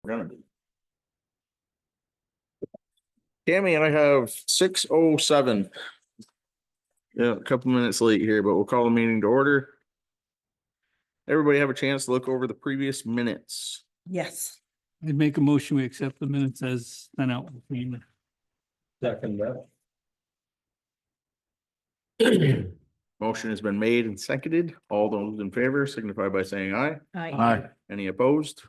Gonna be. Tammy, I have 6:07. Yeah, a couple minutes late here, but we'll call the meeting to order. Everybody have a chance to look over the previous minutes. Yes. I'd make a motion, we accept the minutes as sent out. Second that. Motion has been made and seconded. All those in favor signify by saying aye. I Any opposed?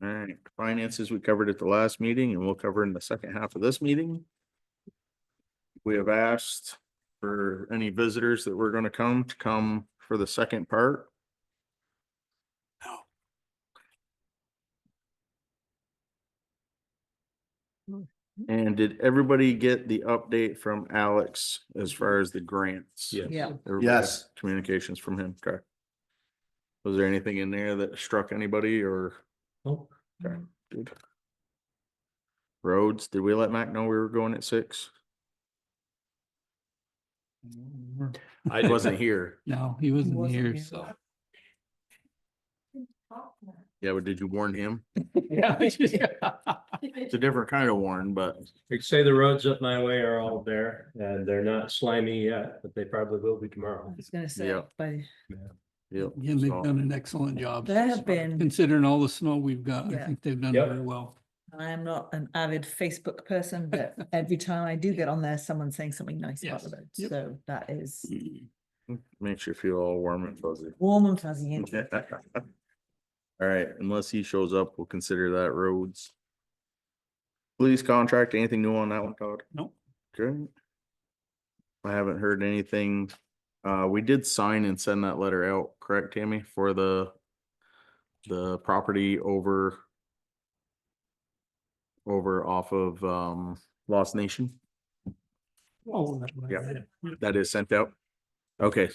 All right, finances we covered at the last meeting and we'll cover in the second half of this meeting. We have asked for any visitors that were going to come for the second part. And did everybody get the update from Alex as far as the grants? Yes. Yeah. Everybody Yes. got communications from him, correct? Was there anything in there that struck anybody or? Oh. Okay, good. Roads, did we let Mac know we were going at 6? I wasn't here. No, he wasn't wasn't here, here. so. Yeah, but did you warn him? Yeah. It's a different kind of warn, but Like say the roads up my way are all bare and they're not slimy yet, but they probably will be tomorrow. I was gonna say, Yeah. by yep. Yeah, they've so- done an excellent job. They have been. Considering all the snow we've got, I Yeah. think they've done Yep. very well. I am not an avid Facebook person, but every time I do get on there, someone's saying something nice about the Yes. road. Yep. So that is Makes you feel all warm and fuzzy. warm and fuzzy. All right, unless he shows up, we'll consider that roads. Police contract, anything new on that one, Todd? Nope. Good. I haven't heard anything. We did sign and send that letter out, correct, Tammy, for the property over off of Lost Nation? Oh. Yeah. That is sent out? Okay.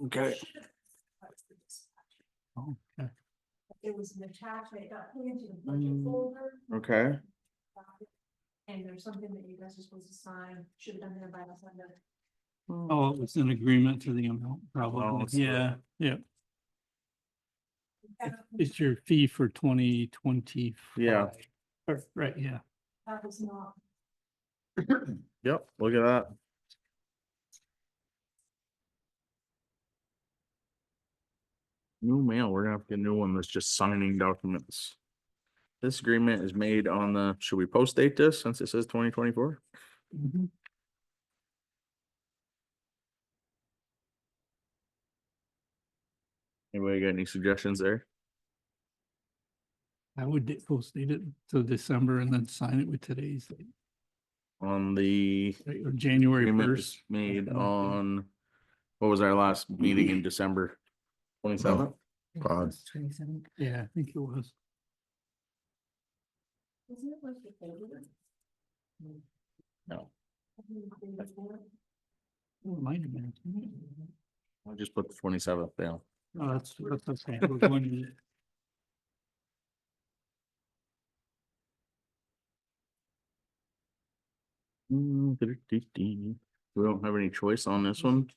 Okay. Okay. It was an attachment, it got put into the budget folder, Okay. and there's something that you guys are supposed to sign, should have done there by Sunday. Oh, it was an agreement to the amount, Oh, probably. it's Yeah, yeah. It's your fee for 2020. Yeah. Right, yeah. That was not, Yep, look at that. New mail, we're gonna have to get a new one that's just signing documents. This agreement is made on the, should we post date this since it says 2024? Mhm. Anybody got any suggestions there? I would post date it till December and then sign it with today's date, On the right, or January agreement was 1st. made on, what was our last meeting in December? 27th? God. 27. Yeah, I think it was. wasn't it like the folder? No, Oh, it might have been. I just put the 27th down. Oh, that's okay. We're going to. We don't have any choice on this one.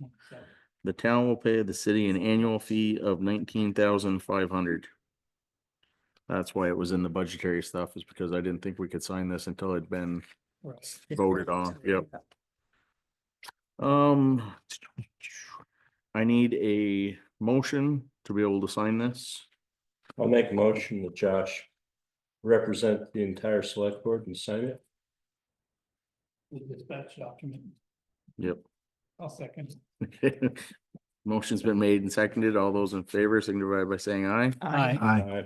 The town will pay the city an annual fee of 19,500. That's why it was in the budgetary stuff, is because I didn't think we could sign this until it'd been voted on. Yep. I need a motion to be able to sign this. I'll make a motion that Josh represent the entire select board and sign it. The dispatch document. Yep. I'll second. Motion's been made and seconded. All those in favor signify by saying aye. Aye. Aye.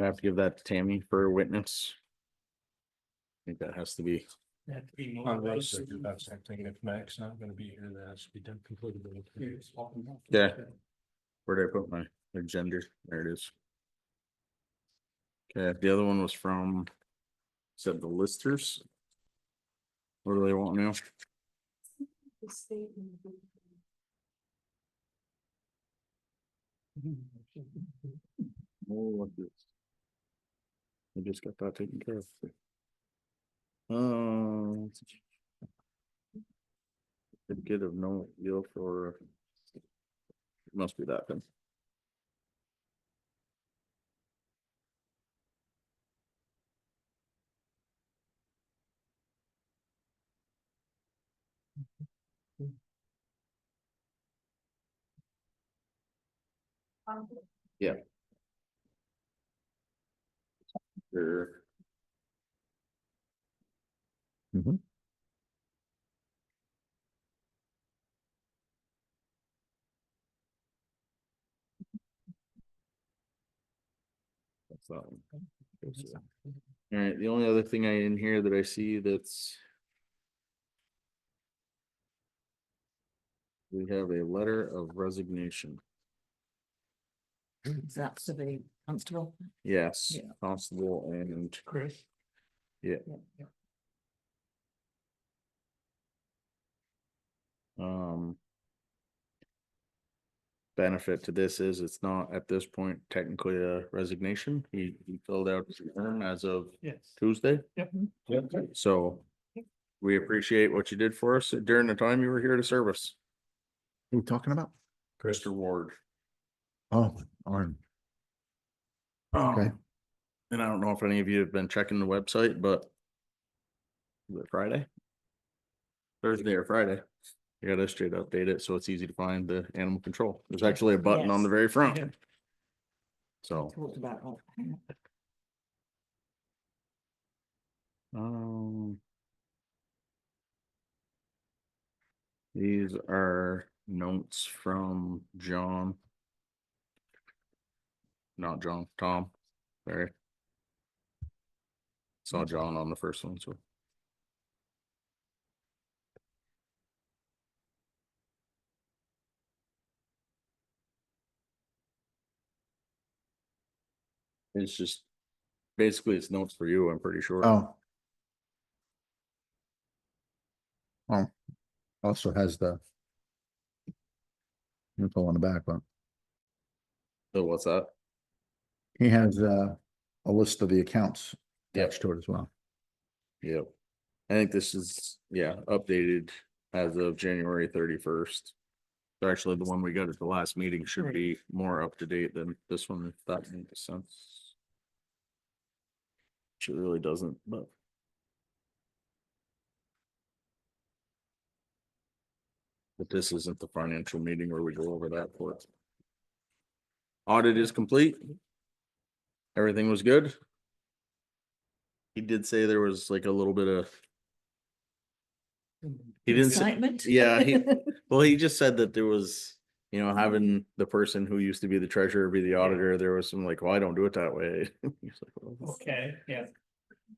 I have to give that to Tammy for a witness. I think that has to be. That's something if Mac's not gonna be here, that has to be done completely. Yeah. Where did I put my agenda? There it is. Okay, the other one was from, said the listers. What do they want now? The state and the- Oh, what is? I just got that taken care of. Certificate of no appeal for. Must be that then. Yeah. Sure. Mhm. That's that one. All right, the only other thing in here that I see that's. We have a letter of resignation. That's to the constable. Yes, Yeah. constable and, Chris. yeah, Yeah. um. Benefit to this is it's not at this point technically a resignation. He filled out his term as of Yes. Tuesday. Yep. So we appreciate what you did for us during the time you were here to serve us, Who are we talking about? Mr. Ward. Oh, Arn. Okay. And I don't know if any of you have been checking the website, but is it Friday? Thursday or Friday? You gotta straight update it so it's easy to find the animal control. There's actually a button on the Yes. very front. Yeah. So, Talked about that. um. These are notes from John. Not John, Tom, sorry. Saw John on the first one, so. It's just, basically it's notes for you, I'm pretty sure. Oh. Oh, also has the info on the back, but So what's that? he has a list of the accounts Yep. attached to it as well. Yep. I think this is, yeah, updated as of January 31st. Actually, the one we got at the last meeting should Right. be more up to date than this one, if that makes sense. Which it really doesn't, but. But this isn't the financial meeting where we go over that for it. Audit is complete. Everything was good. He did say there was like a little bit of. He didn't say, Excitement. yeah, well, he just said that there was, having the person who used to be the treasurer be the auditor, there was some like, well, I don't do it that way. He's like, well, Okay, yeah.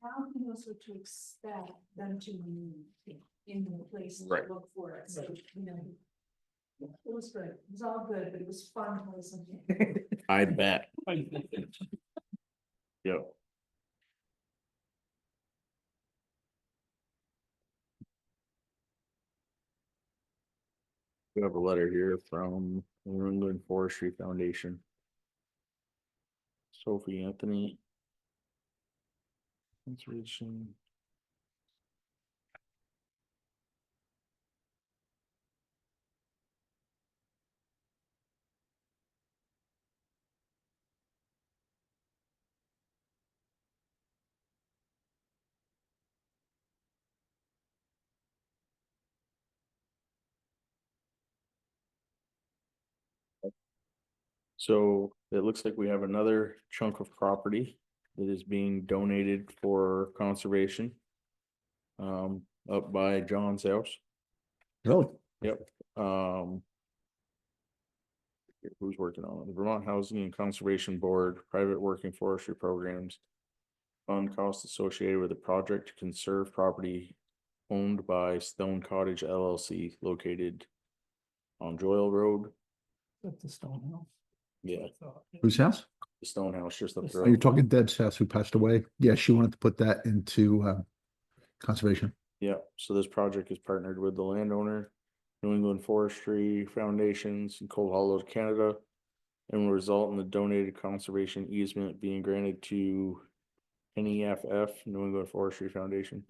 Now he knows what to expect them to be in the place Right. to look for it, so, you know. It was good, it was all good, but it was fun to listen to. I bet. Yep. We have a letter here from New England Forestry Foundation. Sophie Anthony. Conservation. So it looks like we have another chunk of property that is being donated for conservation. Up by John's house. Really? Yep. Who's working on it? The Vermont Housing and Conservation Board, private working forestry programs. Fund costs associated with the project to conserve property owned by Stone Cottage LLC located on Joyle Road. That's the stone house. Yeah, Whose house? the stone house just up the Are you road. talking Deb's house who passed away? Yeah, she wanted to put that into conservation. Yeah, so this project is partnered with the landowner, New England Forestry Foundations and Cold Hollows, Canada. And will result in the donated conservation easement being granted to NEFF, New England Forestry Foundation.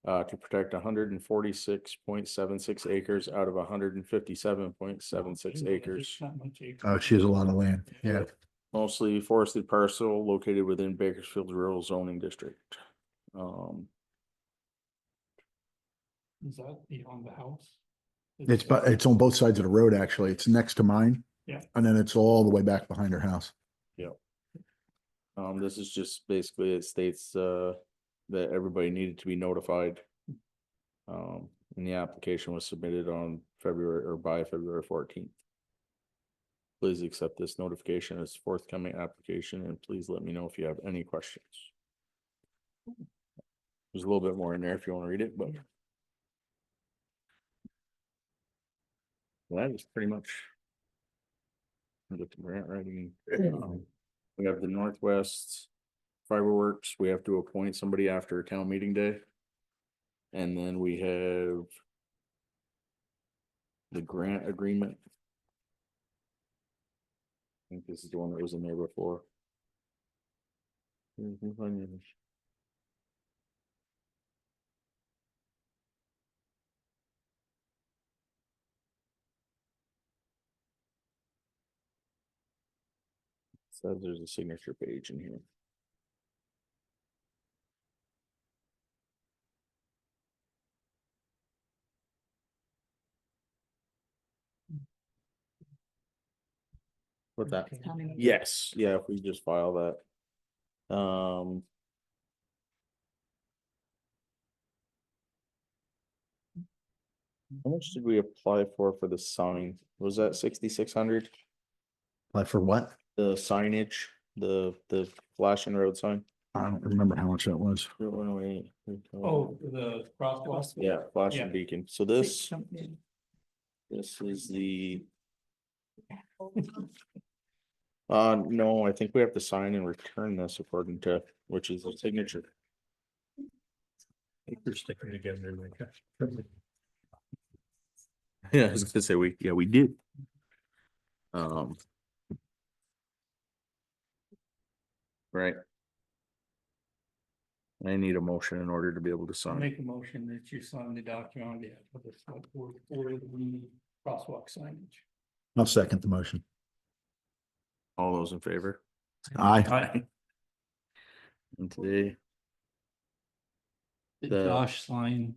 To protect 146.76 acres out of 157.76 acres. Not much acre. Oh, she has a lot of land. Yeah. Mostly forested parcel located within Bakersfield Rural Zoning District. Is that beyond the house? It's on both sides of the road, actually. It's next to mine. Yeah. And then it's all the way back behind her house. This is just basically, it states, that everybody needed to be notified. And the application was submitted on February or by February 14th. Please accept this notification as forthcoming application and please let me know if you have any questions. There's a little bit more in there if you want to read it, but. That is pretty much. The grant writing. We have the Northwest Fiberworks, we have to appoint somebody after town meeting day. And then we have. The grant agreement. I think this is the one that was in there before. Says there's a signature page in here. What's that? Yes, yeah, if we just file that. How much did we apply for the sign? Was that 6,600? Like for what? The signage, the flashing road sign? I don't remember how much that was. Oh, the crosswalk. Yeah, flashing Yeah. beacon. So this is the. No, I think we have to sign and return this according to, which is a signature. They're sticking together like that. Yeah, I was gonna say we did. Right. I need a motion in order to be able to I'll sign. make a motion that you sign the document on behalf of the select board for the crosswalk signage. I'll second the motion. All those in favor? Aye. And today, Did The- Josh sign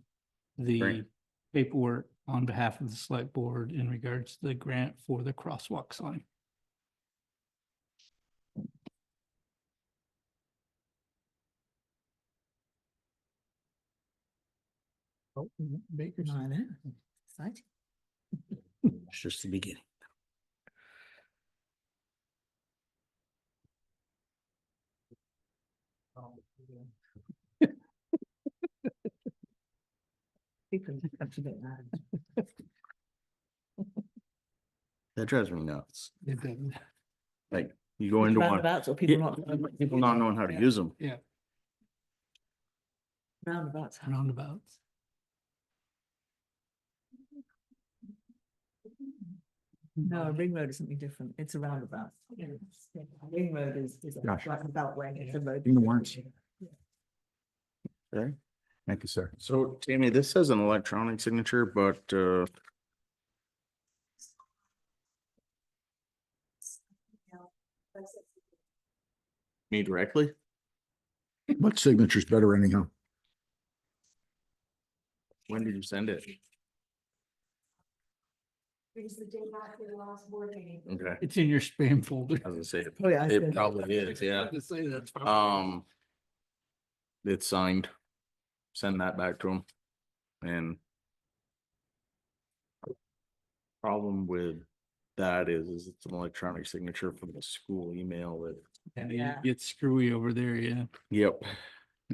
the Grant. paperwork on behalf of the select board in regards to the grant for the crosswalk sign? Oh, Baker's. I know. Exciting. it's just the beginning. People have to get mad. That drives me nuts. It did. Like, you go into one, Roundabouts or people Yeah, not. people not knowing how to Yeah. use them. Yeah, Roundabouts. roundabouts. No, a ring road is something different. It's a roundabout. A ring road is a Gosh. roundabout way. It's a road. In the warrants. Okay. Thank you, sir. So Tammy, this says an electronic signature, but me directly? What signature's better anyhow? When did you send it? It was the day after the last board meeting. Okay, It's in your spam folder. I was gonna say, Oh, yeah. I it see. probably is, yeah. To say that's probably- It's signed. Send that back to him. And problem with that is it's an electronic signature from the school email that, And Yeah. it gets screwy over there, yeah. yep.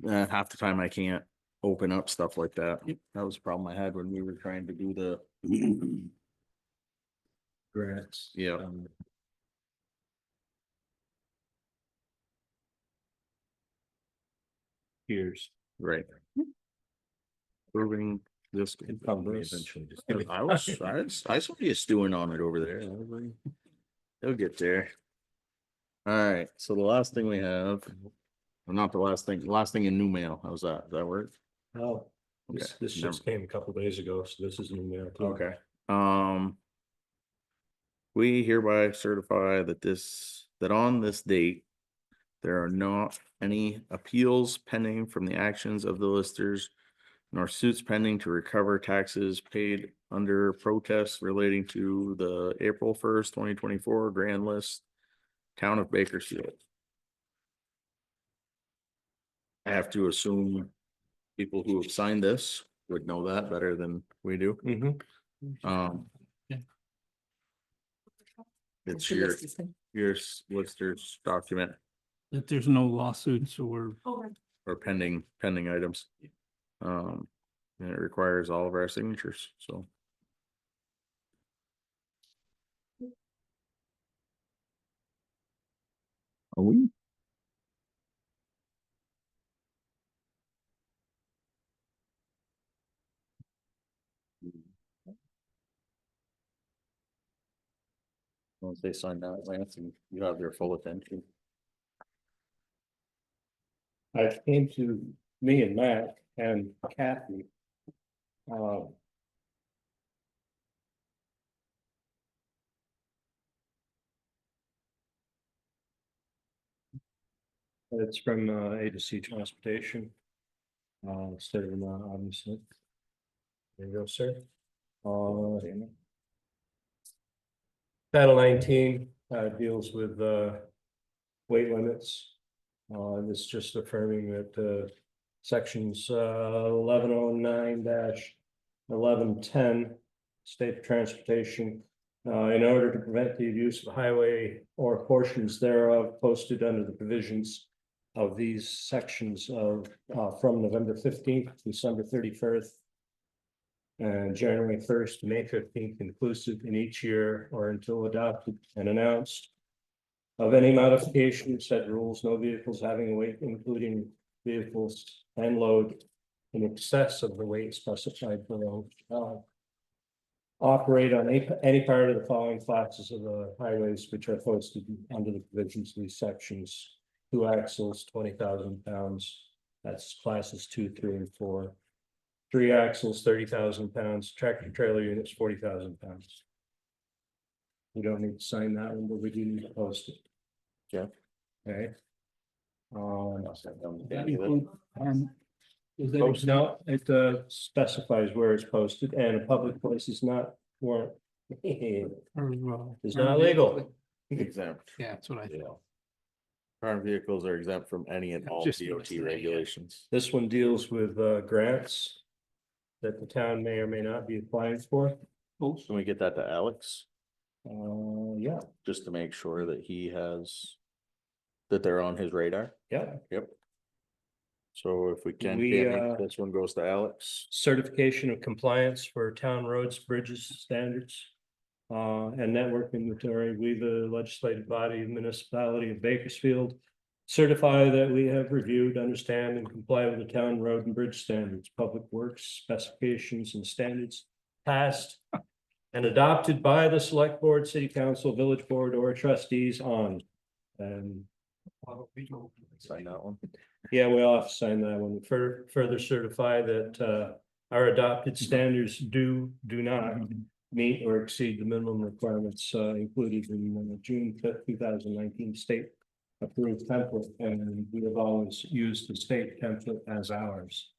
Half the time I can't open up stuff like that. Yep. That was a problem I had when we were trying to do the grants. Yeah. Years. Right. Proving this. Encumbrance. I saw you stewing on it over there. I was like, they'll get there. All right, so the last thing we have, well, not the last thing in new mail. How's that? Does that work? Oh, this, Okay, this just came a couple days ago, so this is new mail too. Okay. We hereby certify that on this date, there are not any appeals pending from the actions of the listers, nor suits pending to recover taxes paid under protest relating to the April 1st, 2024 grand list, town of Bakersfield. I have to assume people who have signed this would know that better than we do. Um, Yeah. it's The your, list is thing. your lister's document That there's no lawsuits or. or pending items. And it requires all of our signatures, so. Are we? Once they sign that, Lance, and you have their full attention. I came to me and Matt and Kathy. It's from agency transportation. Instead of obviously. There you go, sir. Title 19 deals with weight limits. This just affirming that sections 1109-1110 state transportation. In order to prevent the use of the highway or portions thereof posted under the provisions of these sections of from November 15th to December 31st. And January 1st to May 15th inclusive in each year or until adopted and announced. Of any modification of said rules, no vehicles having a weight, including vehicles and load in excess of the weight specified below. Operate on any part of the following classes of the highways which are posted under the provisions of these sections. 2 axles, 20,000 pounds. That's classes 2, 3, and 4. 3 axles, 30,000 pounds. Tractor trailer units, 40,000 pounds. We don't need to sign that one, but we do need to post it. Yeah. Okay. Is that Post now, it specifies where it's posted and a public place is not warrant. It's not legal. Exempt. Yeah, that's what I Yeah. thought. Farm vehicles are exempt from any and all Just DOT listening, yeah. regulations. This one deals with grants that the town may or may not be applying for. Can we get that to Alex, Yeah, just to make sure that he has, that they're on his radar? yeah. Yep. So if we can, We, this one goes to Alex. Certification of compliance for town roads, bridges, standards. And network inventory, we, the legislative body, municipality of Bakersfield. Certify that we have reviewed, understand, and comply with the town road and bridge standards, public works specifications and standards. Passed and adopted by the select board, city council, village board, or trustees on. And Sign that one. yeah, we all have to sign that one. Further certify that our adopted standards do not meet or exceed the minimum requirements included in June 5th, 2019 state approved template, and we have always used the state template as ours.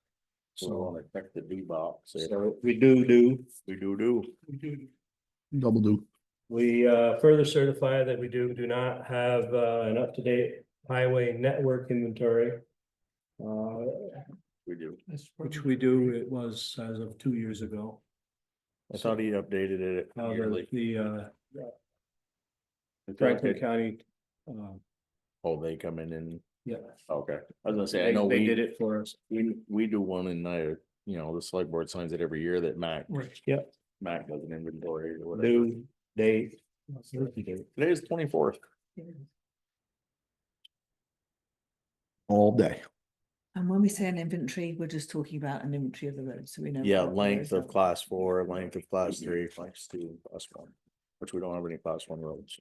So we want to check the D box. So we do. We do. Double do. We further certify that we do not have an up-to-date highway network inventory. We do. Which we do, it was as of 2 years ago. I thought he updated it yearly. The I feel like Franklin it- County. Oh, they come in and, Yeah. okay. I was gonna say, I They know they we did it for us. we do one and the select board signs it every year that Mac Yeah. does an inventory or whatever. Do date. Today is 24th. All day. And when we say an inventory, we're just talking about an inventory of the road, so we know. Yeah, what length roads of are. class 4, length of class 3, class 2, class 1, which we don't have any class 1 roads.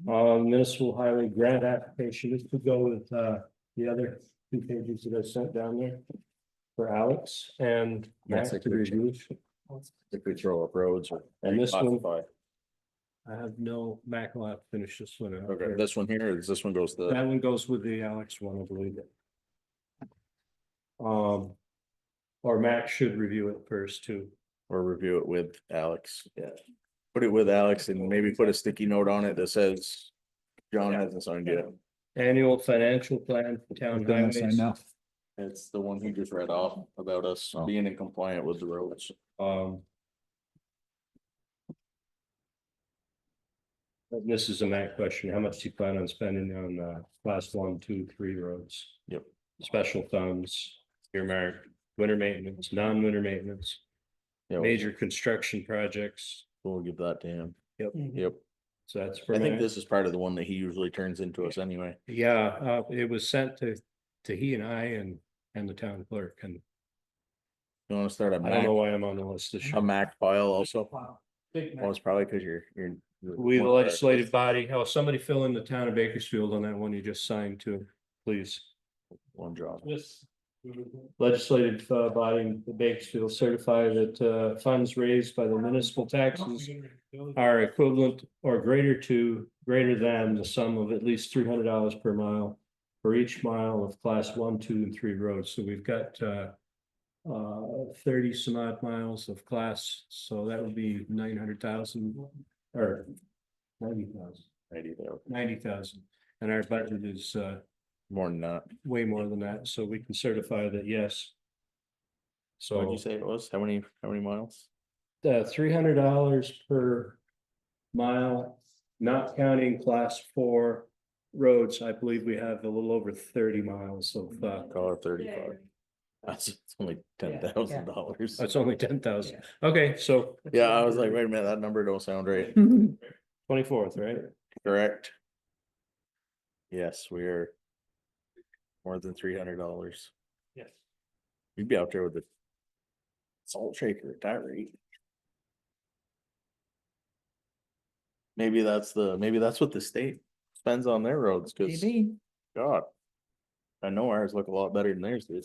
Municipal highway grant application, this could go with, the other 2 pages that I sent down there. For Alex and Yes, Max I to could review. If we throw up roads or. And this one- reclassify. I have no, Mac will have to finish this one out. Okay, this one here, or this one goes to That the, one goes with the Alex one, I believe. Or Max should review it first too. or review it with Alex. Yeah. Put it with Alex and maybe put a sticky note on it that says John hasn't signed yet. Annual financial plan for town What did I say highways. now? It's the one he just read off about us Oh. being in compliant with the roads. But this is a Mac question. How much do you plan on spending on class 1, 2, 3 roads? Yep. Special funds, earmarked, winter maintenance, non-winter maintenance, Yeah, major construction projects. we'll give that to him. Yep. Yep. So that's for I think Mac. this is part of the one that he usually turns into us anyway. Yeah, it was sent to he and I and the town clerk, and You wanna start a I don't know Mac, why I'm on the list this a year. Mac file also? Big Well, it's probably because you're. We, the legislative body, somebody fill in the town of Bakersfield on that one you just signed to, please. One job. This. Legislative body in Bakersfield certify that funds raised by the municipal taxes are equivalent or greater than the sum of at least $300 per mile for each mile of class 1, 2, and 3 roads. So we've got 30 some odd miles of class, so that would be 900,000 or 90,000. 90,000, and our budget is More than that. way more than that, so we can certify that, yes. So what'd So you say it was? How many miles? $300 per mile, not counting class 4 roads. I believe we have a little over 30 miles of Call it 35. That's it's only $10,000. that's only 10,000. Okay, so Yeah, I was like, wait a minute, that number don't sound right. 24th, right? Correct. Yes, we are. More than $300. Yes. We'd be out there with the salt shaker at that rate. Maybe that's what the state spends on their roads, cause Maybe. God. I know ours look a lot better than theirs do.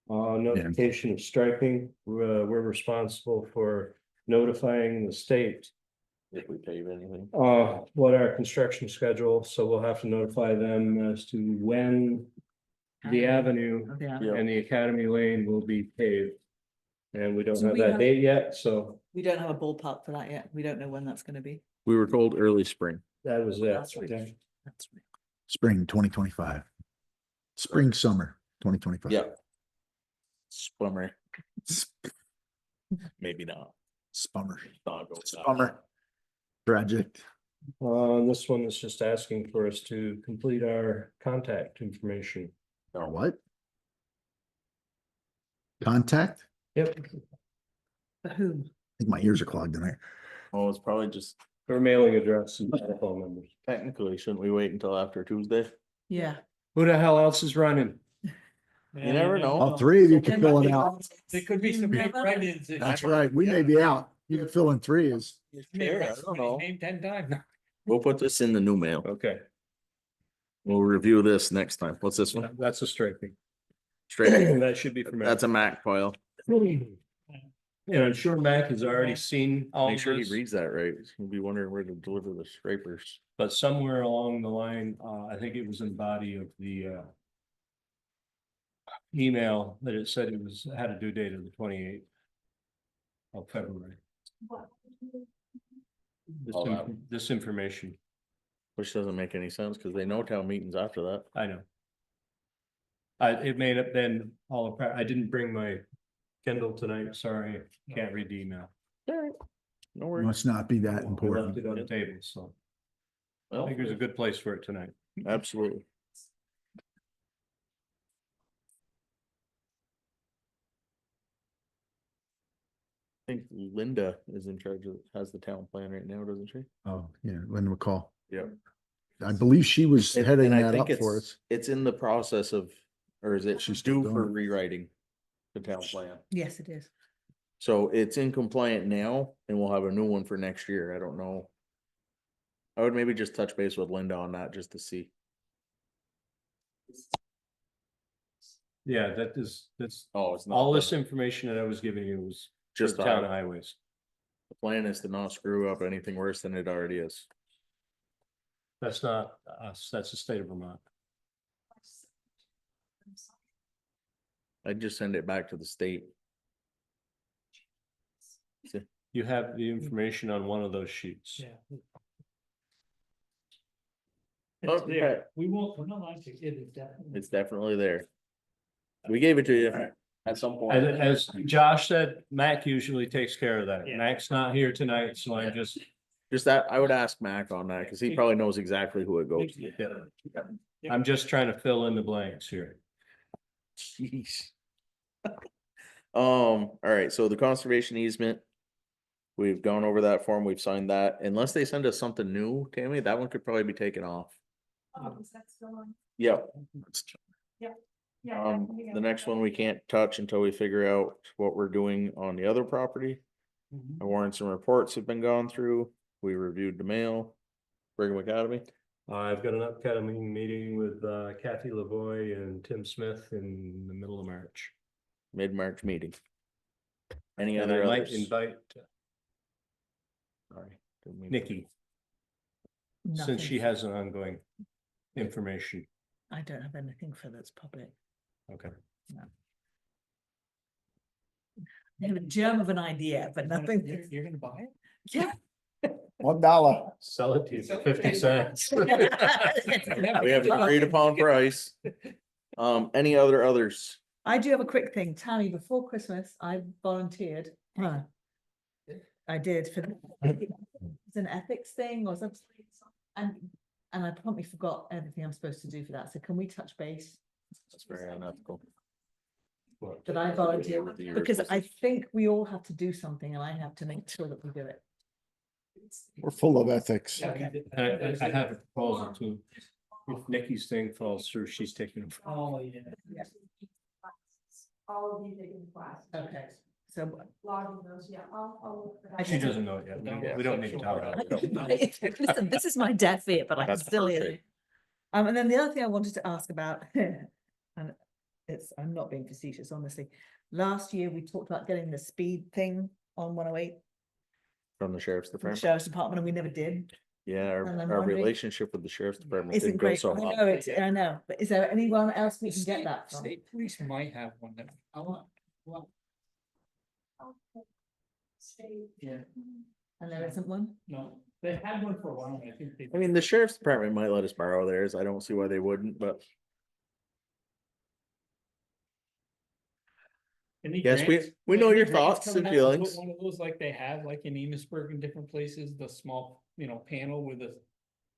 Notification of striping, we're responsible for notifying the state If we pave anything. what our construction schedule, so we'll have to notify them as to when the avenue Okay, Yeah. and the Academy Lane will be paved. And we don't So have we that have- date yet, so We don't have a ballpark for that yet. We don't know when that's gonna be. We were told early spring. that was it. That's right. Okay. That's right. Spring 2025. Spring, summer 2025. Yeah. Spummer, maybe not. Spummer. Dog goes that Spummer. Tragic. This one is just asking for us to complete our contact information. Or what? Contact? Yep, For whom? I think my ears are clogged tonight. Well, it's probably just our mailing address and telephone numbers. technically, shouldn't we wait until after Tuesday? Yeah. Who the hell else is running? You never know. All 3 of you can fill it out. There could be some big write-ins. That's right. We may be out. You can fill in 3 is. Yeah, I don't know. Name 10 times. We'll put this in the new mail. Okay, We'll review this next time. What's this one? that's a striping. Straight. That should be for Mac. That's a Mac file. And I'm sure Mac has already seen all Make of sure he this, reads that right. He'll be wondering where to deliver the scrapers. but somewhere along the line, I think it was in the body of the email that it said it was, had a due date of the 28th of February. All that. This information, Which doesn't make any sense because they know town meetings after that. I know. It may have been I didn't bring my Kindle tonight, sorry, can't read the email. No worries. Must not be that We left important. it on the table, so I Well, think there's a good place for it tonight. absolutely. think Linda is in charge of, has the town plan right now, doesn't she? Oh, yeah, Linda McCall. Yeah. I believe she was heading that up for us. It's in the process of, or is it, she's due doing for it. rewriting the town plan. Yes, it is. So it's in compliant now and we'll have a new one for next year. I don't know. I would maybe just touch base with Linda on that just to see. Yeah, that's Oh, it's not. all the- this information that I was giving you was Just just town the highways. plan is to not screw up anything worse than it already is. That's not us, that's the state of Vermont. I'd just send it back to the state. You have the information on one of those sheets. Yeah. Oh, It's there. okay. We're not lying to you, it is definitely. It's definitely there. We gave it to you at some point. As Josh said, Mac usually takes care of that. Yeah. Mac's not here tonight, so I just. Just that, I would ask Mac on that, cause he probably knows exactly who it goes to. Yeah. I'm just trying to fill in the blanks here. Jeez. All right, so the conservation easement. We've gone over that form, we've signed that, unless they send us something new, Tammy, that one could probably be taken off. Is that still on? Yep. Yeah. The next one we can't touch until we figure out what we're doing on the other property. Mhm. The warrants and reports have been gone through, we reviewed the mail. Brigham Academy, I've got an upcoming meeting with Kathy Lavoy and Tim Smith in the middle of March. mid-March meeting. Any And other I might others? invite Sorry, didn't mean to- Nikki, since Nothing. she has an ongoing information. I don't have anything for that's public. Okay. I have a germ of an idea, but nothing. You're gonna buy it? Yeah. $1. Sell it to you for 50 cents. We have an agreed upon price. Any others? I do have a quick thing. Tammy, before Christmas, I volunteered. I did for it's an ethics thing or something. And I promptly forgot everything I'm supposed to do for that. So can we touch base? That's very unethical. That I volunteer With the because years. I think we all have to do something and I have to make sure that we do it. We're full of ethics. Okay. I have a proposal too. If Nikki's thing falls through, she's taking it. Oh, yeah. All of you taking classes. Okay. So Logging those, yeah, I'll look for that. She doesn't know it yet. We don't need to talk about it. listen, this is my deaf ear, but I can That's still hear you. perfect. And then the other thing I wanted to ask about, and I'm not being facetious, honestly. Last year, we talked about getting the speed thing on 108 From the sheriff's from the department. sheriff's department, and we never did. Yeah, And I'm our wondering- relationship with the sheriff's department Isn't didn't go great. so I hot. know it's, I know, but is there anyone else we The can get state- that from? State police might have one that, I want, well, Stay. yeah, And there isn't one? no, they had one for a while, and I think they. I mean, the sheriff's department might let us borrow theirs. I don't see why they wouldn't, but Any yes, grants- we know any your grants thoughts and coming out to put feelings. One of those like they have, like in Amosburg and different places, the small, panel with a.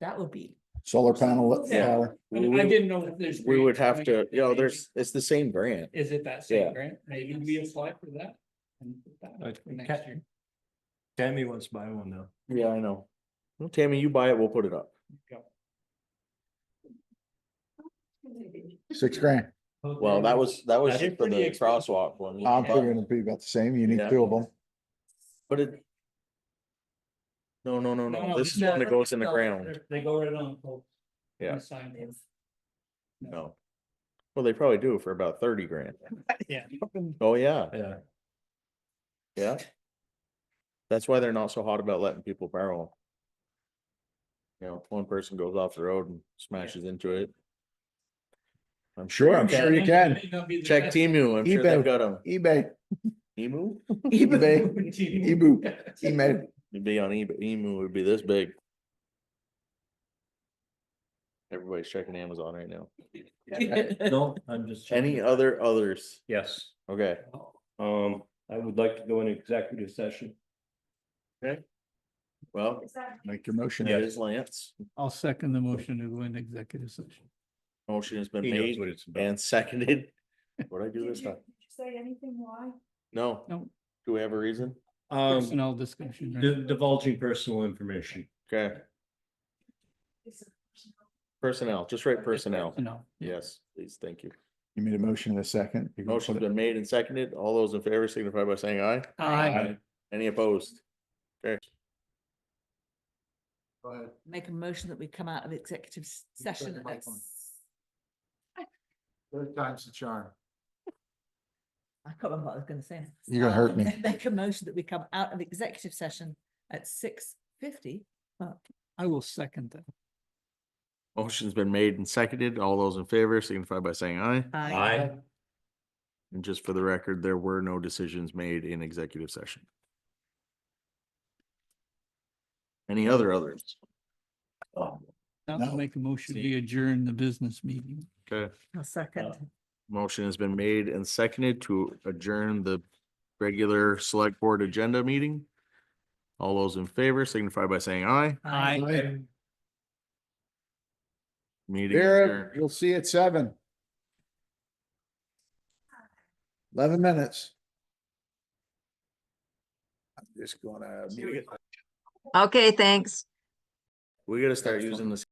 That would be, Solar panel Yeah. power. I We- didn't know if there's. We would grants have coming to, up, maybe- there's, it's the same grant. Is it that Yeah. same grant? Maybe we apply for that. And put that up for next year. Tammy wants to buy one though. Yeah, I know. Well, Tammy, you buy it, we'll put it up. $6,000. Well, that was That's for pretty the expensive. crosswalk one. I'm figuring it'd be about the same. You need Yeah. 2 of them. But it. No, No, this is no, one that goes in the no. ground. They go right on the pole. Yeah. The sign. No. Well, they probably do for about 30 grand. Yeah. Oh, yeah, Yeah. yeah. That's why they're not so hot about letting people borrow them. You know, one person goes off the road and smashes into it. I'm Sure, I'm can. sure you can. May not be the Check best. Temu, I'm sure eBay. they've got them. eBay, Emu? eBay, Temu. eBay. It'd be on eBay, Emu would be this big. Everybody's checking Amazon right now. No, I'm just. Any others? Yes, Okay, I would like to go in executive session. well, Is that? Make your motion. it is Lance. I'll second the motion to go into executive session. Motion has been He knows made what it's about. and seconded. What'd I do Did this you time? say anything why? No. No. Do we have a reason? Personnel discussion, right? Divulging personal information. Okay, personnel, just write personnel. No, yeah. Yes, please, thank you. You made a motion in a second. You're gonna Motion's put it- been made and seconded. All those in favor signify by saying aye. Aye. Any opposed? Okay, Go ahead. Make a motion that we come out of executive session the at microphone. Third time's the charm. I can't remember what I was gonna say. You're gonna hurt me. Make a motion that we come out of executive session at 6:50. I will second that. motion's been made and seconded. All those in favor signify by saying aye. Aye. And just for the record, there were no decisions made in executive session. Any others? Now No. I'll make a motion to adjourn the business meeting. Okay, A second. motion has been made and seconded to adjourn the regular select board agenda meeting. All those in favor signify by saying aye. Aye. Meeting Here, adjourned. you'll see at 7. 11 minutes. I'm just gonna. Okay, thanks. We gotta start using this.